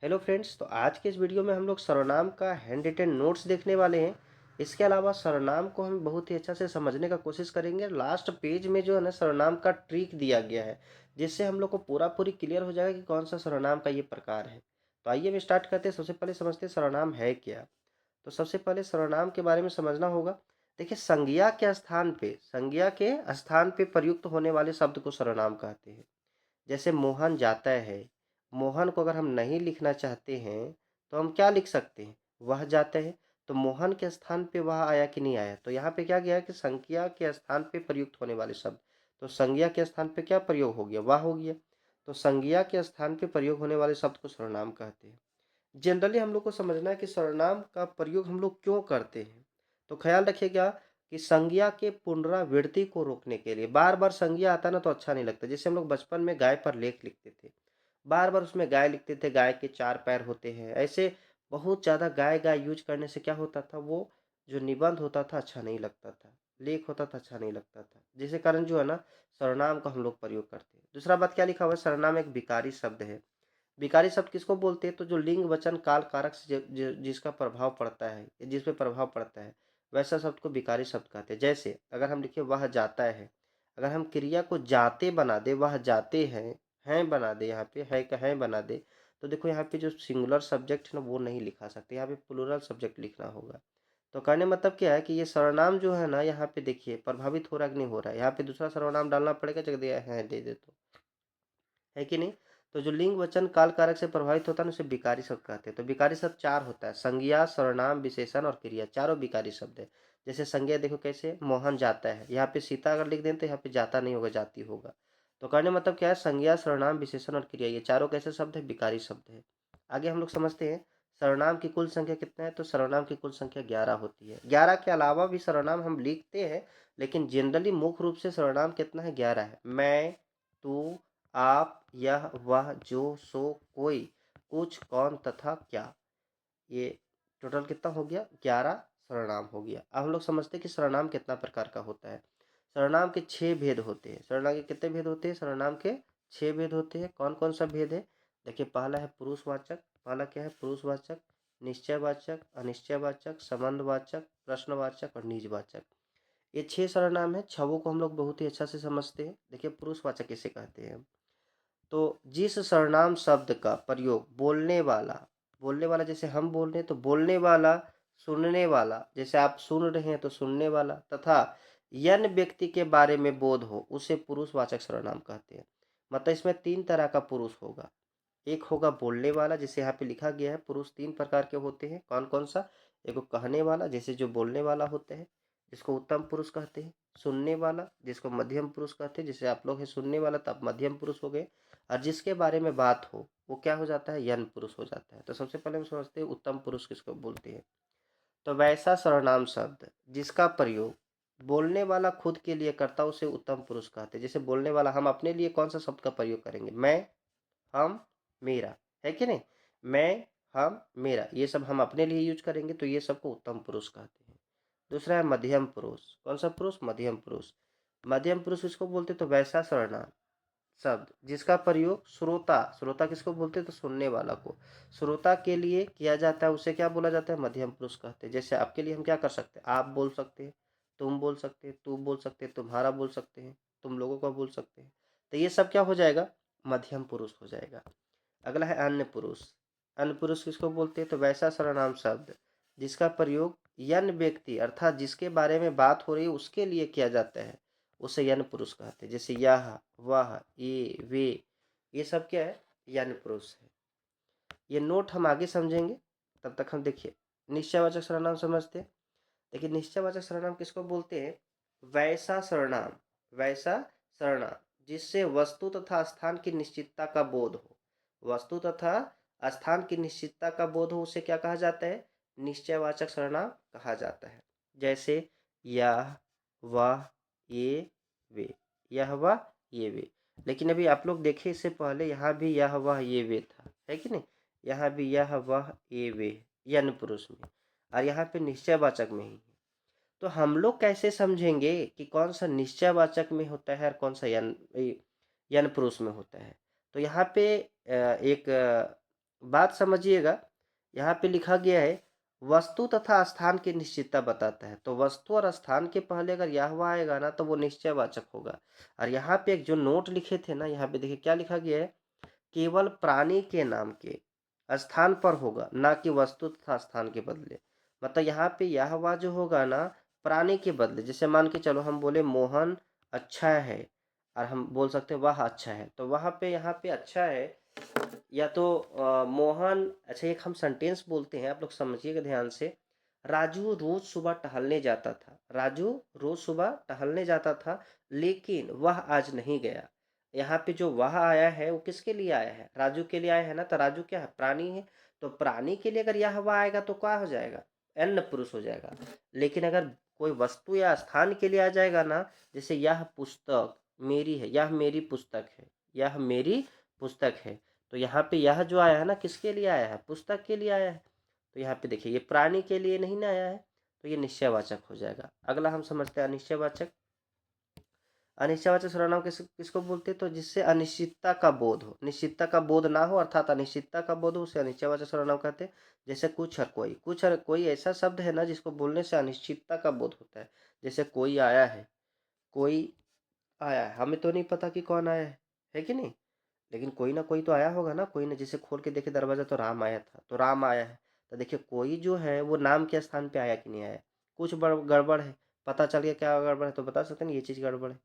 Hello friends, तो आज के इस वीडियो में हम लोग सर्वनाम का हैंड रिटेन नोट्स देखने वाले हैं। इसके अलावा सर्वनाम को हम बहुत ही अच्छा से समझने का कोशिश करेंगे। लास्ट पेज में जो है ना सर्वनाम का ट्रिक दिया गया है, जिससे हम लोग को पूरी क्लियर हो जाएगा कि कौन सा सर्वनाम का ये प्रकार है। तो आइए हम स्टार्ट करते हैं। सबसे पहले समझते हैं सर्वनाम है क्या। तो सबसे पहले सर्वनाम के बारे में समझना होगा। देखिए, संज्ञा के स्थान पे प्रयुक्त होने वाले शब्द को सर्वनाम कहते हैं। जैसे मोहन जाता है। मोहन को अगर हम नहीं लिखना चाहते हैं तो हम क्या लिख सकते हैं? वह जाता है। तो मोहन के स्थान पे वह आया कि नहीं आया? तो यहाँ पे क्या गया कि संज्ञा के स्थान पे प्रयुक्त होने वाले शब्द। तो संज्ञा के स्थान पे क्या प्रयोग हो गया? वह हो गया। तो संज्ञा के स्थान पे प्रयोग होने वाले शब्द को सर्वनाम कहते हैं। जनरली हम लोग को समझना है कि सर्वनाम का प्रयोग हम लोग क्यों करते हैं। तो ख्याल रखिएगा कि संज्ञा के पुनरावृत्ति को रोकने के लिए। बार बार संज्ञा आता ना तो अच्छा नहीं लगता। जैसे हम लोग बचपन में गाय पर लेख लिखते थे, बार बार उसमें गाय लिखते थे, गाय के चार पैर होते हैं, ऐसे बहुत ज़्यादा गाय गाय यूज करने से क्या होता था, वो जो निबंध होता था अच्छा नहीं लगता था, लेख होता था अच्छा नहीं लगता था, जिसके कारण जो है ना सर्वनाम का हम लोग प्रयोग करते हैं। दूसरा बात क्या लिखा हुआ है, सर्वनाम एक विकारी शब्द है। विकारी शब्द किसको बोलते हैं? तो जो लिंग वचन काल कारक से जिसका प्रभाव पड़ता है, जिस पे प्रभाव पड़ता है, वैसा शब्द को विकारी शब्द कहते हैं। जैसे अगर हम लिखे वह जाता है, अगर हम क्रिया को जाते बना दे, वह जाते हैं बना दे, यहाँ पे है का है बना दे, तो देखो यहाँ पे जो सिंगुलर सब्जेक्ट है ना वो नहीं लिखा सकते, यहाँ पे प्लूरल सब्जेक्ट लिखना होगा। तो कहने मतलब क्या है कि ये सर्वनाम जो है ना, यहाँ पे देखिए प्रभावित हो रहा है कि नहीं हो रहा है। यहाँ पे दूसरा सर्वनाम डालना पड़ेगा, जगह दिया है दे दे तो, है कि नहीं? तो जो लिंग वचन काल कारक से प्रभावित होता है ना उसे विकारी शब्द कहते हैं। तो विकारी शब्द चार होता है, संज्ञा, सर्वनाम, विशेषण और क्रिया, चारों विकारी शब्द है। जैसे संज्ञा देखो कैसे, मोहन जाता है, यहाँ पे सीता अगर लिख दें तो यहाँ पे जाता नहीं होगा, जाती होगा। तो कहने मतलब क्या है, संज्ञा, सर्वनाम, विशेषण और क्रिया, ये चारों कैसे शब्द है? विकारी शब्द है। आगे हम लोग समझते हैं सर्वनाम की कुल संख्या कितना है। तो सर्वनाम की कुल संख्या 11 होती है। 11 के अलावा भी सर्वनाम हम लिखते हैं, लेकिन जनरली मुख्य रूप से सर्वनाम कितना है? 11 है। मैं, तू, आप, यह, वह, जो, सो, कोई, कुछ, कौन तथा क्या, ये टोटल कितना हो गया? 11 सर्वनाम हो गया। अब हम लोग समझते हैं कि सर्वनाम कितना प्रकार का होता है। सर्वनाम के 6 भेद होते हैं। सर्वनाम के कितने भेद होते हैं? सर्वनाम के 6 भेद होते हैं। कौन कौन सा भेद है? देखिए, पहला है पुरुषवाचक। पहला क्या है? पुरुषवाचक, निश्चयवाचक, अनिश्चयवाचक, संबंधवाचक, प्रश्नवाचक और निजवाचक। ये 6 सर्वनाम है। छवों को हम लोग बहुत ही अच्छा से समझते हैं। देखिए, पुरुषवाचक किसे कहते हैं? तो जिस सर्वनाम शब्द का प्रयोग बोलने वाला जैसे हम बोल रहे हैं तो बोलने वाला, सुनने वाला जैसे आप सुन रहे हैं तो सुनने वाला, तथा यन व्यक्ति के बारे में बोध हो, उसे पुरुषवाचक सर्वनाम कहते हैं। मतलब इसमें 3 तरह का पुरुष होगा। एक होगा बोलने वाला, जैसे यहाँ पे लिखा गया है। पुरुष 3 प्रकार के होते हैं। कौन कौन सा? एक कहने वाला, जैसे जो बोलने वाला होता है, जिसको उत्तम पुरुष कहते हैं। सुनने वाला, जिसको मध्यम पुरुष कहते हैं, जैसे आप लोग हैं सुनने वाला, तब मध्यम पुरुष हो गए। और जिसके बारे में बात हो वो क्या हो जाता है? यन पुरुष हो जाता है। तो सबसे पहले हम समझते हैं उत्तम पुरुष किसको बोलते हैं। तो वैसा सर्वनाम शब्द जिसका प्रयोग बोलने वाला खुद के लिए करता है उसे उत्तम पुरुष कहते हैं। जैसे बोलने वाला, हम अपने लिए कौन सा शब्द का प्रयोग करेंगे? मैं, हम, मेरा, है कि नहीं? मैं, हम, मेरा, ये सब हम अपने लिए यूज करेंगे, तो ये सबको उत्तम पुरुष कहते हैं। दूसरा है मध्यम पुरुष। कौन सा पुरुष? मध्यम पुरुष। मध्यम पुरुष किसको बोलते? तो वैसा सर्वनाम शब्द जिसका प्रयोग श्रोता, श्रोता किसको बोलते हैं? तो सुनने वाला को, श्रोता के लिए किया जाता है, उसे क्या बोला जाता है? मध्यम पुरुष कहते हैं। जैसे आपके लिए हम क्या कर सकते हैं? आप बोल सकते हैं, तुम बोल सकते हैं, तू बोल सकते हैं, तुम्हारा बोल सकते हैं, तुम लोगों का बोल सकते हैं। तो ये सब क्या हो जाएगा? मध्यम पुरुष हो जाएगा। अगला है अन्य पुरुष। अन्य पुरुष किसको बोलते हैं? तो वैसा सर्वनाम शब्द जिसका प्रयोग यन व्यक्ति अर्थात जिसके बारे में बात हो रही है उसके लिए किया जाता है, उसे यन पुरुष कहते हैं। जैसे यह, वह, ये, वे, ये सब क्या है? यन पुरुष है। ये नोट हम आगे समझेंगे, तब तक हम देखिए निश्चयवाचक सर्वनाम समझते हैं। देखिए, निश्चयवाचक सर्वनाम किसको बोलते हैं? वैसा सर्वनाम, वैसा सर्वनाम जिससे वस्तु तथा स्थान की निश्चितता का बोध हो। वस्तु तथा स्थान की निश्चितता का बोध हो, उसे क्या कहा जाता है? निश्चयवाचक सर्वनाम कहा जाता है। जैसे यह, वह, ये, वे, यह, वह, ये, वे। लेकिन अभी आप लोग देखे, इससे पहले यहाँ भी यह, वह, ये, वे था, है कि नहीं? यहाँ भी यह, वह, ये, वे, यन पुरुष में, और यहाँ पे निश्चयवाचक में ही है। तो हम लोग कैसे समझेंगे कि कौन सा निश्चयवाचक में होता है और कौन सा यन यन पुरुष में होता है? तो यहाँ पे एक बात समझिएगा, यहाँ पे लिखा गया है वस्तु तथा स्थान की निश्चितता बताता है। तो वस्तु और स्थान के पहले अगर यह हुआ आएगा ना तो वो निश्चयवाचक होगा। और यहाँ पे एक जो नोट लिखे थे ना, यहाँ पे देखिए क्या लिखा गया है, केवल प्राणी के नाम के स्थान पर होगा, ना कि वस्तु तथा स्थान के बदले। मतलब यहाँ पे यह हुआ जो होगा ना प्राणी के बदले, जैसे मान के चलो हम बोले मोहन अच्छा है, और हम बोल सकते हैं वह अच्छा है, तो वहाँ पे यहाँ पे अच्छा है, या तो मोहन अच्छा, एक हम सेंटेंस बोलते हैं, आप लोग समझिएगा ध्यान से। राजू रोज सुबह टहलने जाता था, राजू रोज सुबह टहलने जाता था, लेकिन वह आज नहीं गया। यहाँ पे जो वह आया है वो किसके लिए आया है, राजू के लिए आया है ना, तो राजू क्या है, प्राणी है। तो प्राणी के लिए अगर यह वह आएगा तो क्या हो जाएगा, अन्य पुरुष हो जाएगा। लेकिन अगर कोई वस्तु या स्थान के लिए आ जाएगा ना, जैसे यह पुस्तक मेरी है, यह मेरी पुस्तक है, यह मेरी पुस्तक है, तो यहाँ पे यह जो आया है ना किसके लिए आया है, पुस्तक के लिए आया है। तो यहाँ पे देखिए ये प्राणी के लिए नहीं ना आया है, तो ये निश्चयवाचक हो जाएगा। अगला हम समझते हैं अनिश्चयवाचक। अनिश्चयवाचक सर्वनाम किसको बोलते हैं, तो जिससे अनिश्चितता का बोध हो, निश्चितता का बोध ना हो अर्थात अनिश्चितता का बोध हो, उसे अनिश्चयवाचक सर्वनाम कहते हैं। जैसे कुछ और कोई, कुछ और कोई ऐसा शब्द है ना जिसको बोलने से अनिश्चितता का बोध होता है। जैसे कोई आया है, कोई आया है, हमें तो नहीं पता कि कौन आया है कि नहीं, लेकिन कोई ना कोई तो आया होगा ना, कोई ना, जैसे खोल के देखे दरवाजा तो राम आया था, तो राम आया है। तो देखिए कोई जो है वो नाम के स्थान पे आया कि नहीं आया, कुछ गड़बड़ है, पता चल गया क्या गड़बड़ है, तो बता सकते हैं ये चीज़ गड़बड़ है।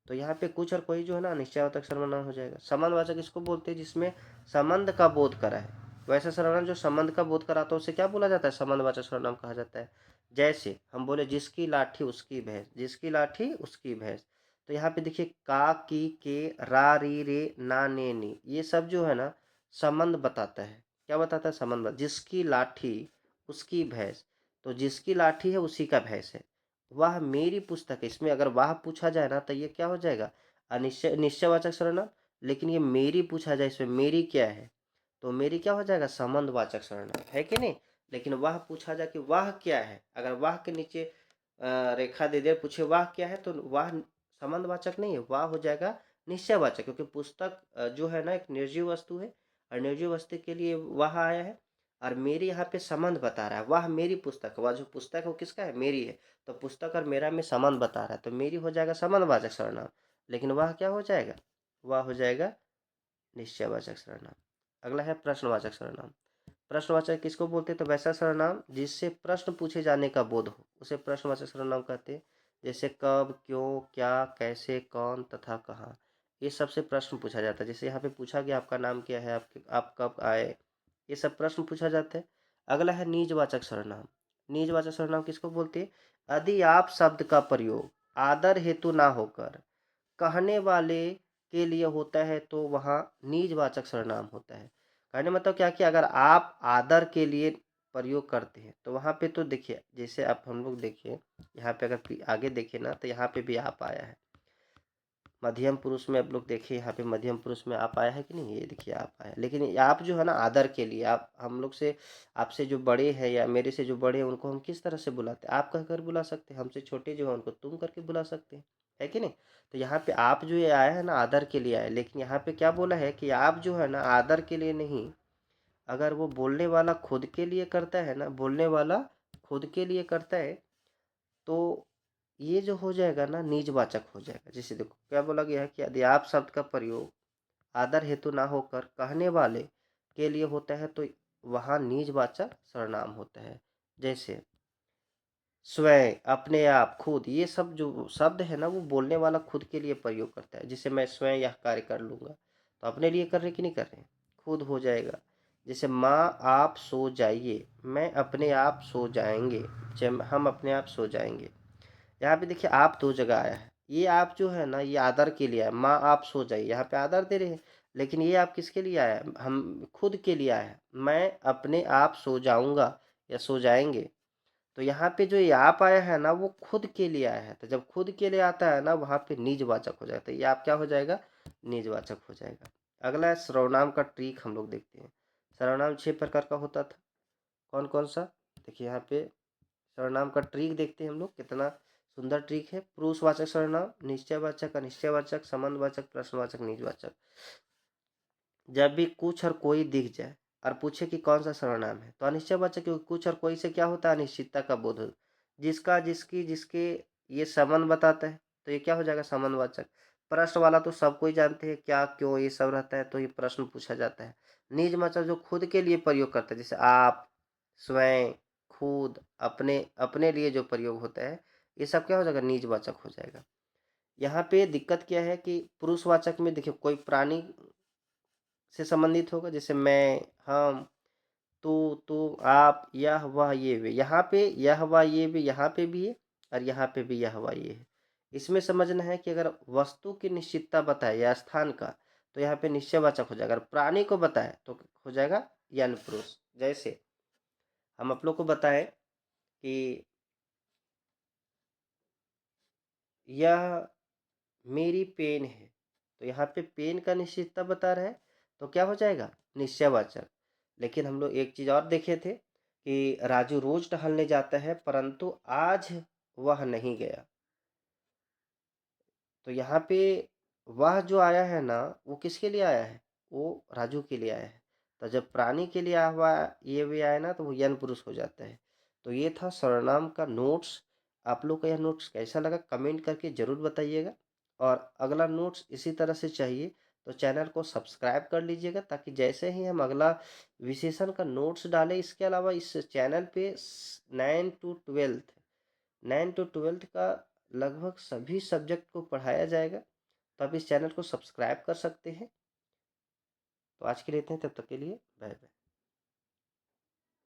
तो यहाँ पे कुछ और कोई जो है ना निश्चयवाचक सर्वनाम हो जाएगा। संबंधवाचक इसको बोलते हैं जिसमें संबंध का बोध करा है। वैसे सर्वनाम जो संबंध का बोध कराता है उसे क्या बोला जाता है, संबंधवाचक सर्वनाम कहा जाता है। जैसे हम बोले जिसकी लाठी उसकी भैंस, जिसकी लाठी उसकी भैंस, तो यहाँ पे देखिए का, की, के, रा, री, रे, ना, ने, नी, ये सब जो है ना संबंध बताता है। क्या बताता है, संबंध। जिसकी लाठी उसकी भैंस, तो जिसकी लाठी है उसी का भैंस है। वह मेरी पुस्तक है, इसमें अगर वह पूछा जाए ना तो ये क्या हो जाएगा, अनिश्चय निश्चयवाचक सर्वनाम। लेकिन ये मेरी पूछा जाए, इसमें मेरी क्या है, तो मेरी क्या हो जाएगा, संबंधवाचक सर्वनाम है कि नहीं। लेकिन वह पूछा जाए कि वह क्या है, अगर वह के नीचे रेखा दे दे पूछे वह क्या है, तो वह संबंधवाचक नहीं है, वह हो जाएगा निश्चयवाचक, क्योंकि पुस्तक जो है ना एक निर्जीव वस्तु है, और निर्जीव वस्तु के लिए वह आया है। और मेरी यहाँ पे संबंध बता रहा है, वह मेरी पुस्तक, वह जो पुस्तक है वो किसका है, मेरी है। तो पुस्तक और मेरा में संबंध बता रहा है, तो मेरी हो जाएगा संबंधवाचक सर्वनाम। लेकिन वह क्या हो जाएगा, वह हो जाएगा निश्चयवाचक सर्वनाम। अगला है प्रश्नवाचक सर्वनाम। प्रश्नवाचक किसको बोलते हैं, तो वैसा सर्वनाम जिससे प्रश्न पूछे जाने का बोध हो उसे प्रश्नवाचक सर्वनाम कहते हैं। जैसे कब, क्यों, क्या, कैसे, कौन तथा कहाँ, ये सबसे प्रश्न पूछा जाता है। जैसे यहाँ पे पूछा गया आपका नाम क्या है, आप कब आए, ये सब प्रश्न पूछा जाता है। अगला है निजवाचक सर्वनाम। निजवाचक सर्वनाम किसको बोलते हैं, यदि आप शब्द का प्रयोग आदर हेतु ना होकर कहने वाले के लिए होता है तो वहाँ निजवाचक सर्वनाम होता है। कहने मतलब क्या कि अगर आप आदर के लिए प्रयोग करते हैं तो वहाँ पे तो देखिए, जैसे आप हम लोग देखिए यहाँ पे अगर आगे देखें ना तो यहाँ पे भी आप आया है, मध्यम पुरुष में आप लोग देखिए यहाँ पे मध्यम पुरुष में आप आया है कि नहीं, ये देखिए आप आया। लेकिन ये आप जो है ना आदर के लिए, आप हम लोग से, आपसे जो बड़े हैं या मेरे से जो बड़े हैं उनको हम किस तरह से बुलाते हैं, आप कहकर बुला सकते हैं, हमसे छोटे जो है उनको तुम करके बुला सकते हैं, है कि नहीं। तो यहाँ पे आप जो ये आया है ना आदर के लिए आया, लेकिन यहाँ पे क्या बोला है कि आप जो है ना आदर के लिए नहीं, अगर वो बोलने वाला खुद के लिए करता है ना, बोलने वाला खुद के लिए करता है, तो ये जो हो जाएगा ना निजवाचक हो जाएगा। जैसे देखो क्या बोला गया है कि यदि आप शब्द का प्रयोग आदर हेतु ना होकर कहने वाले के लिए होता है तो वहाँ निजवाचक सर्वनाम होता है। जैसे स्वयं, अपने आप, खुद, ये सब जो शब्द है ना वो बोलने वाला खुद के लिए प्रयोग करता है। जैसे मैं स्वयं यह कार्य कर लूँगा, तो अपने लिए कर रहे कि नहीं कर रहे, खुद हो जाएगा। जैसे माँ आप सो जाइए, मैं अपने आप सो जाएंगे, जब हम अपने आप सो जाएंगे। यहाँ पे देखिए आप दो जगह आया है, ये आप जो है ना ये आदर के लिए है, माँ आप सो जाइए, यहाँ पे आदर दे रहे हैं। लेकिन ये आप किसके लिए आया है, हम खुद के लिए आया है, मैं अपने आप सो जाऊंगा या सो जाएंगे। तो यहाँ पे जो ये आप आया है ना वो खुद के लिए आया है, तो जब खुद के लिए आता है ना वहाँ पे निजवाचक हो जाता है, ये आप क्या हो जाएगा, निजवाचक हो जाएगा। अगला है सर्वनाम का ट्रिक, हम लोग देखते हैं। सर्वनाम 6 प्रकार का होता था, कौन कौन सा, देखिए यहाँ पे सर्वनाम का ट्रिक देखते हैं हम लोग, कितना सुंदर ट्रिक है। पुरुषवाचक सर्वनाम, निश्चयवाचक, अनिश्चयवाचक, संबंधवाचक, प्रश्नवाचक, निजवाचक। जब भी कुछ और कोई दिख जाए और पूछे कि कौन सा सर्वनाम है, तो अनिश्चयवाचक, क्योंकि कुछ और कोई से क्या होता है, अनिश्चितता का बोध हो, जिसका, जिसकी, जिसके, ये संबंध बताता है, तो ये क्या हो जाएगा, संबंधवाचक। प्रश्न वाला तो सब कोई जानते हैं, क्या, क्यों, ये सब रहता है, तो ये प्रश्न पूछा जाता है। निजवाचक जो खुद के लिए प्रयोग करता है, जैसे आप, स्वयं, खुद, अपने, अपने लिए जो प्रयोग होता है, ये सब क्या हो जाएगा, निजवाचक हो जाएगा। यहाँ पे दिक्कत क्या है कि पुरुषवाचक में देखिए कोई प्राणी से संबंधित होगा, जैसे मैं, हम, तू, तुम, आप, यह, वह, ये, वे। यहाँ पे यह, वह, ये, वे यहाँ पे भी है, और यहाँ पे भी यह, वह, ये है। इसमें समझना है कि अगर वस्तु की निश्चितता बताए या स्थान का, तो यहाँ पे निश्चयवाचक हो जाएगा। अगर प्राणी को बताए तो हो जाएगा यन पुरुष। जैसे हम आप लोग को बताएं कि यह मेरी पेन है, तो यहाँ पे पेन का निश्चितता बता रहा है, तो क्या हो जाएगा, निश्चयवाचक। लेकिन हम लोग एक चीज और देखे थे कि राजू रोज टहलने जाता है, परंतु आज वह नहीं गया, तो यहाँ पे वह जो आया है ना, वो किसके लिए आया है, वो राजू के लिए आया है। तो जब प्राणी के लिए आया हुआ ये भी आया ना, तो वो यन पुरुष हो जाता है। तो ये था सर्वनाम का नोट्स। आप लोग का यह नोट्स कैसा लगा कमेंट करके जरूर बताइएगा, और अगला नोट्स इसी तरह से चाहिए तो चैनल को सब्सक्राइब कर लीजिएगा, ताकि जैसे ही हम अगला विशेषण का नोट्स डालें, इसके अलावा इस चैनल पे 9 to 12 9 to 12 का लगभग सभी सब्जेक्ट को पढ़ाया जाएगा, तो आप इस चैनल को सब्सक्राइब कर सकते हैं। तो आज के लिए इतने, तब तक के लिए बाय बाय।